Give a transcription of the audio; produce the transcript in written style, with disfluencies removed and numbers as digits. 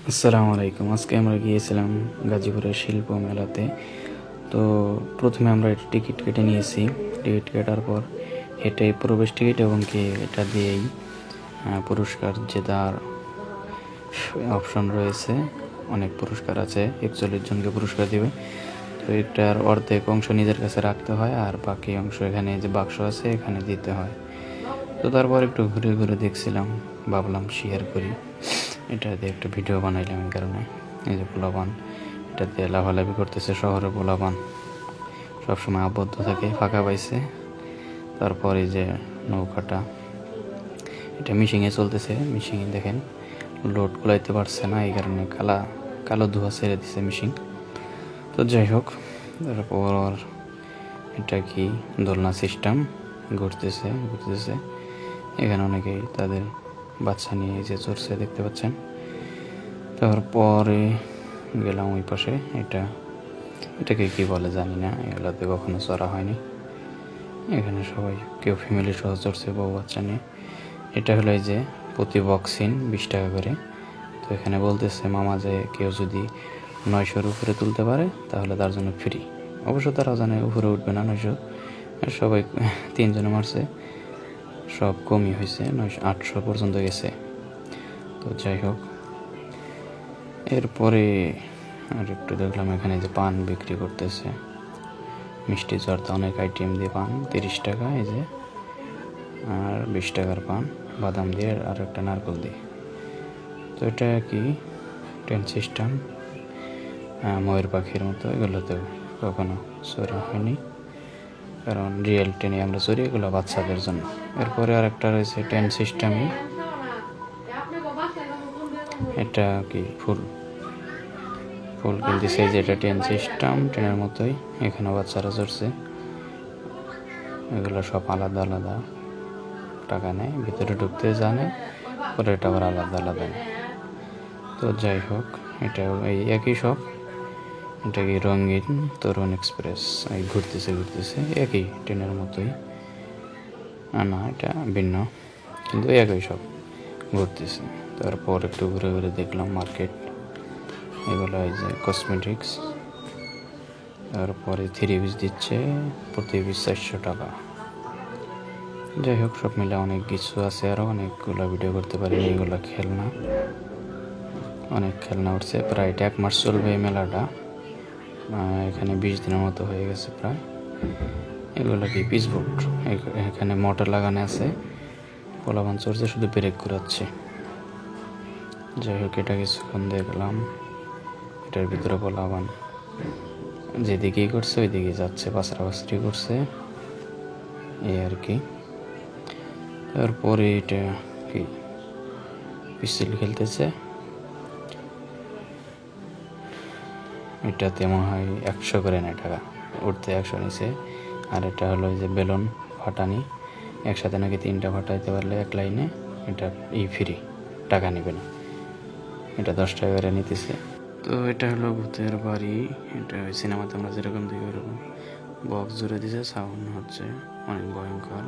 আসসালামু আলাইকুম। আজকে আমরা গিয়েছিলাম গাজীপুরের শিল্প মেলাতে। তো প্রথমে আমরা একটা টিকিট কেটে নিয়েছি। টিকিট কাটার পর এটাই প্রবেশ টিকিট এবং কি এটা দিয়েই পুরস্কার জেতার অপশন রয়েছে। অনেক পুরস্কার আছে, 41 জনকে পুরস্কার দিবে। তো এটার অর্ধেক অংশ নিজের কাছে রাখতে হয় আর বাকি অংশ এখানে যে বাক্স আছে এখানে দিতে হয়। তো তারপর একটু ঘুরে ঘুরে দেখছিলাম, ভাবলাম শেয়ার করি। এটাতে একটা ভিডিও বানাইলাম এই কারণে। এই যে পোলাপান এটাতে লাফালাফি করতেছে, শহরে পোলাপান সবসময় আবদ্ধ থাকে, ফাঁকা পাইছে। তারপর এই যে নৌকাটা, এটা মিশিংয়ে চলতেছে। মিশিংয়ে দেখেন লোড কুলাইতে পারছে না, এই কারণে কালো ধোঁয়া ছেড়ে দিছে মিশিং। তো যাই হোক, তারপর এটা কি দোলনা সিস্টেম ঘুরতেছে। এখানে অনেকেই তাদের বাচ্চা নিয়ে এই যে চড়ছে, দেখতে পাচ্ছেন। তারপরে গেলাম ওই পাশে, এটাকে কি বলে জানি না, এগুলোতে কখনো চড়া হয়নি। এখানে সবাই কেউ ফ্যামিলি সহ চড়ছে, বউ বাচ্চা নিয়ে। এটা হলো এই যে প্রতি বক্সিন 20 টাকা করে। তো এখানে বলতেছে মামা যে কেউ যদি 900-র উপরে তুলতে পারে তাহলে তার জন্য ফ্রি। অবশ্য তারাও জানে উপরে উঠবে না 900, সবাই 3 জনে মারছে, সব কমই হয়েছে, 900-800 পর্যন্ত গেছে। তো যাই হোক, এরপরে আর একটু দেখলাম এখানে যে পান বিক্রি করতেছে, মিষ্টি জর্দা, অনেক আইটেম দিয়ে পান, 30 টাকা এই যে, আর 20 টাকার পান বাদাম দিয়ে আর একটা নারকেল দিয়ে। তো এটা কি ট্রেন সিস্টেম, ময়ূর পাখির মতো। এগুলোতে কখনো চড়া হয়নি, কারণ রিয়েল ট্রেনে আমরা চড়ি, এগুলো বাচ্চাদের জন্য। এরপরে আর একটা রয়েছে ট্রেন সিস্টেমই, এটা কি ফুল কিনতেছে, যে এটা ট্রেন সিস্টেম, ট্রেনের মতোই। এখানে বাচ্চারা চড়ছে, এগুলো সব আলাদা আলাদা টাকা নেয়, ভিতরে ঢুকতে জানে, পরে এটা আবার আলাদা নেয়। তো যাই হোক, এটা এই একই সব। এটা কি রঙিন তরুণ এক্সপ্রেস, এই ঘুরতেছে একই ট্রেনের মতোই। না, এটা ভিন্ন, কিন্তু একই সব ঘুরতেছে। তারপর একটু ঘুরে ঘুরে দেখলাম মার্কেট, এগুলো এই যে কসমেটিক্স। তারপরে 3 পিস দিচ্ছে, প্রতি পিস 400 টাকা। যাই হোক, সব মিলে অনেক কিছু আছে, আরও অনেকগুলো ভিডিও করতে পারিনি। এগুলো খেলনা, অনেক খেলনা উঠছে। প্রায় 1 মাস চলবে এই মেলাটা, এখানে 20 দিনের মতো হয়ে গেছে প্রায়। এগুলো কি পিচবোর্ড, এখানে মোটর লাগানো আছে, পোলাপান চড়ছে, শুধু ব্রেক ঘুরাচ্ছে। যাই হোক, এটা কিছুক্ষণ দেখলাম। এটার ভিতরে পোলাপান যেদিকেই করছে ওইদিকে যাচ্ছে, পাঁচড়ি করছে, এই আর কি। তারপরে এটা কি পিস্তল খেলতেছে, এটাতে মনে হয় 100 করে নেয় টাকা, উঠতে 100 নিচে। আর এটা হলো যে বেলুন ফাটানি, একসাথে নাকি 3টা ফাটাইতে পারলে এক লাইনে এটা ফ্রি, টাকা নেবে না, এটা 10 টাকা করে নিতেছে। তো এটা হলো ভূতের বাড়ি, এটা ওই সিনেমাতে আমরা যেরকম দেখি ওরকম বক্স জুড়ে দিয়েছে, সাউন্ড হচ্ছে অনেক ভয়ঙ্কর।